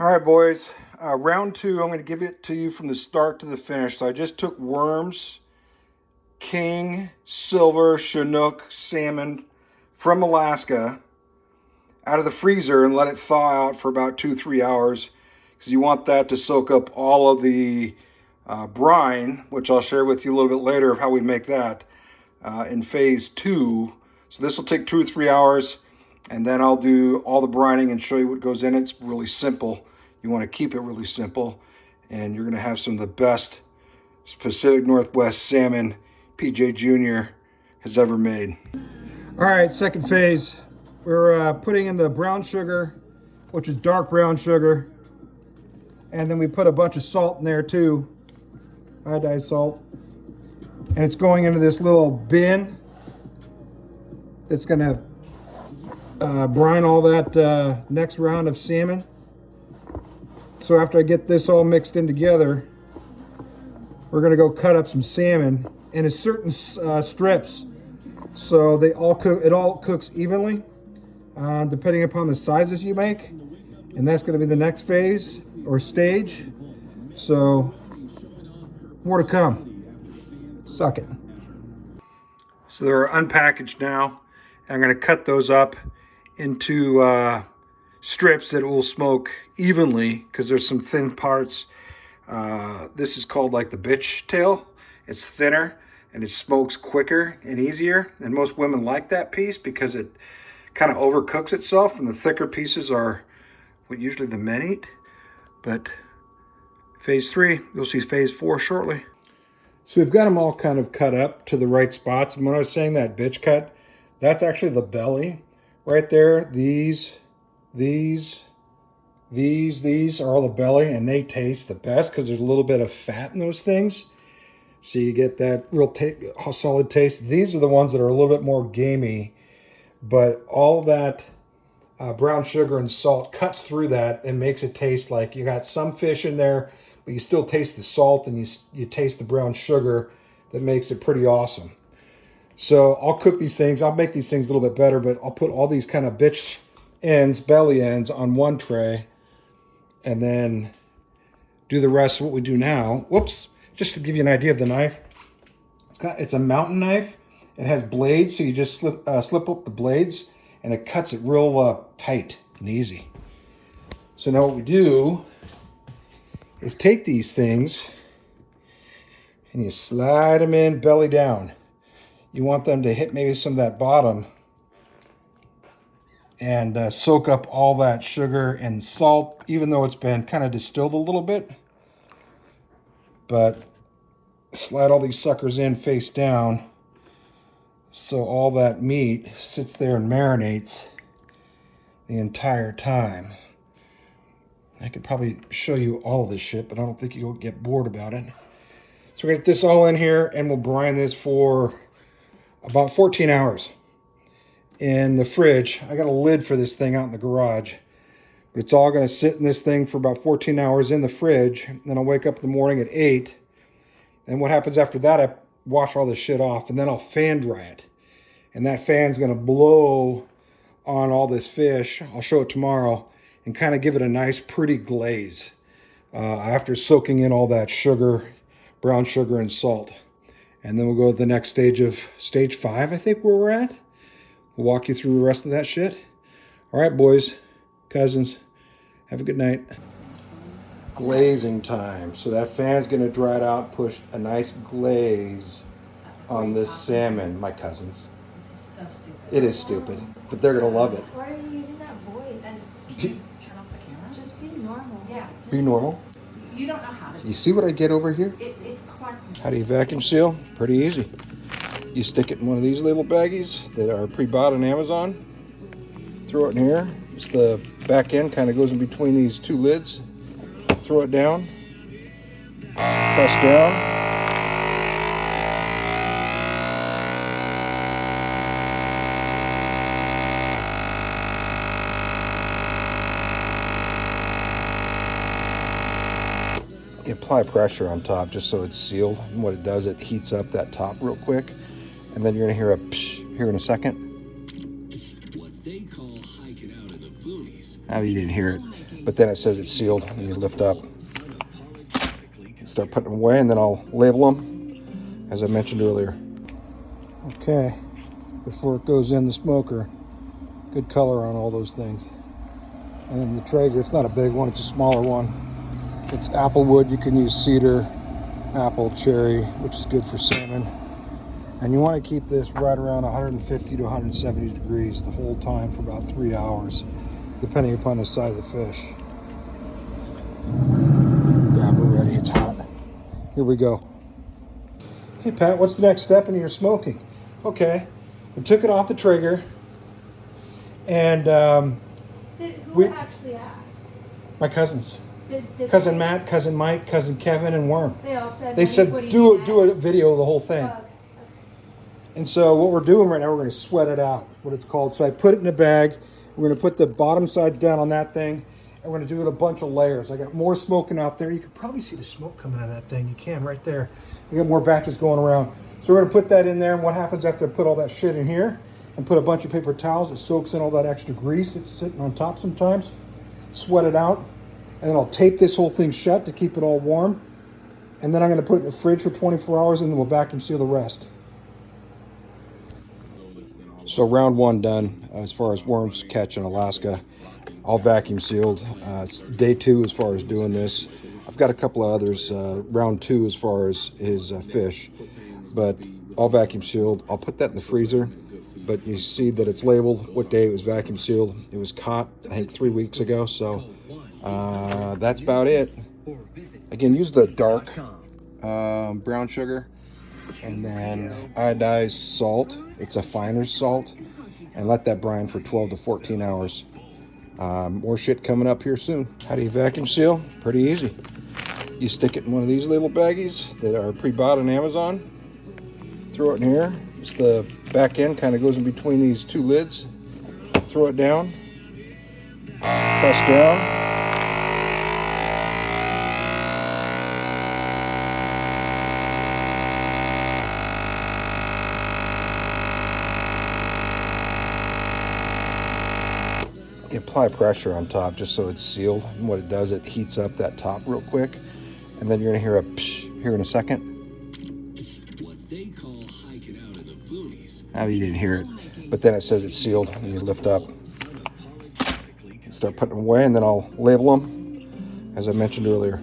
All right, boys. Round two, I'm going to give it to you from the start to the finish. So I just took worms, king, silver, chinook, salmon from Alaska out of the freezer and let it thaw out for about 2-3 hours because you want that to soak up all of the brine, which I'll share with you a little bit later of how we make that in phase two. So this will take 2 or 3 hours, and then I'll do all the brining and show you what goes in it. It's really simple. You want to keep it really simple, and you're going to have some of the best Pacific Northwest salmon PJ Jr. has ever made. All right, second phase. We're putting in the brown sugar, which is dark brown sugar, and then we put a bunch of salt in there too, iodized salt, and it's going into this little bin that's going to brine all that next round of salmon. So after I get this all mixed in together, we're going to go cut up some salmon into certain strips, so they all cook. It all cooks evenly, depending upon the sizes you make, and that's going to be the next phase or stage. So more to come. Suck it. So they're unpackaged now. I'm going to cut those up into strips that will smoke evenly because there's some thin parts. This is called like the bitch tail. It's thinner and it smokes quicker and easier. And most women like that piece because it kind of overcooks itself, and the thicker pieces are what usually the men eat. But phase three, you'll see phase four shortly. So we've got them all kind of cut up to the right spots. And when I was saying that bitch cut, that's actually the belly right there. These are all the belly, and they taste the best because there's a little bit of fat in those things. So you get that real solid taste. These are the ones that are a little bit more gamey, but all that brown sugar and salt cuts through that and makes it taste like you got some fish in there, but you still taste the salt and you taste the brown sugar. That makes it pretty awesome. So I'll cook these things. I'll make these things a little bit better, but I'll put all these kind of bitch ends, belly ends on one tray, and then do the rest of what we do now. Whoops, just to give you an idea of the knife. It's a mountain knife. It has blades, so you just slip up the blades, and it cuts it real tight and easy. So now what we do is take these things and you slide them in belly down. You want them to hit maybe some of that bottom and soak up all that sugar and salt, even though it's been kind of distilled a little bit. But slide all these suckers in face down so all that meat sits there and marinates the entire time. I could probably show you all of this shit, but I don't think you'll get bored about it. So we're gonna get this all in here, and we'll brine this for about 14 hours in the fridge. I got a lid for this thing out in the garage, but it's all going to sit in this thing for about 14 hours in the fridge. Then I'll wake up in the morning at 8. And what happens after that, I wash all this shit off, and then I'll fan dry it. And that fan's going to blow on all this fish. I'll show it tomorrow and kind of give it a nice pretty glaze after soaking in all that sugar, brown sugar and salt. And then we'll go to the next stage of stage 5, I think, where we're at. We'll walk you through the rest of that shit. All right, boys, cousins, have a good night. Glazing time. So that fan's going to dry it out, push a nice glaze on this salmon, my cousins. This is so stupid. It is stupid, but they're going to love it. Why are you using that voice? Can you turn off the camera? Just be normal. Yeah. Be normal. You don't know how to. You see what I get over here? It's Clark. How do you vacuum seal? Pretty easy. You stick it in one of these little baggies that are pre-bought on Amazon. Throw it in here. It's the back end kind of goes in between these two lids. Throw it down. Press down. You apply pressure on top just so it's sealed. And what it does, it heats up that top real quick. And then you're going to hear a psh here in a second. What they call hike it out in the boonies. Oh, you didn't hear it. but then it says it's sealed when you lift up. Start putting them away, and then I'll label them as I mentioned earlier. Okay, before it goes in the smoker, good color on all those things. And then the Traeger, it's not a big one, it's a smaller one. It's apple wood. You can use cedar, apple, cherry, which is good for salmon. And you want to keep this right around 150 to 170 degrees the whole time for about 3 hours, depending upon the size of the fish. Yeah, we're ready, it's hot. Here we go. Hey Pat, what's the next step in your smoking? Okay, we took it off the Traeger, and Who actually asked? my cousins. Did Cousin Matt, cousin Mike, cousin Kevin, and Worm. They all said. They said what do you a video of the whole thing. Okay. And so what we're doing right now, we're going to sweat it out, is what it's called. So I put it in a bag. We're going to put the bottom sides down on that thing, and we're going to do it a bunch of layers. I got more smoking out there. You can probably see the smoke coming out of that thing. You can right there. I got more batches going around. So we're going to put that in there, and what happens after I put all that shit in here and put a bunch of paper towels, it soaks in all that extra grease that's sitting on top sometimes. Sweat it out, and then I'll tape this whole thing shut to keep it all warm. And then I'm going to put it in the fridge for 24 hours, and then we'll vacuum seal the rest. So round one done as far as worms catch in Alaska. All vacuum sealed. Day two as far as doing this. I've got a couple of others. Round two as far as his fish, but all vacuum sealed. I'll put that in the freezer, but you see that it's labeled what day it was vacuum sealed. It was caught, I think, 3 weeks ago. So that's about it. Again, use the dark brown sugar, and then iodized salt. It's a finer salt, and let that brine for 12 to 14 hours. More shit coming up here soon. How do you vacuum seal? Pretty easy. You stick it in one of these little baggies that are pre-bought on Amazon. Throw it in here. It's the back end kind of goes in between these two lids. Throw it down. Press down. You apply pressure on top just so it's sealed. And what it does, it heats up that top real quick, and then you're gonna hear a psh here in a second. What they call hiking out of the boonies. Now you didn't hear it, but then it says it's sealed when you lift up. Start putting them away, and then I'll label them as I mentioned earlier.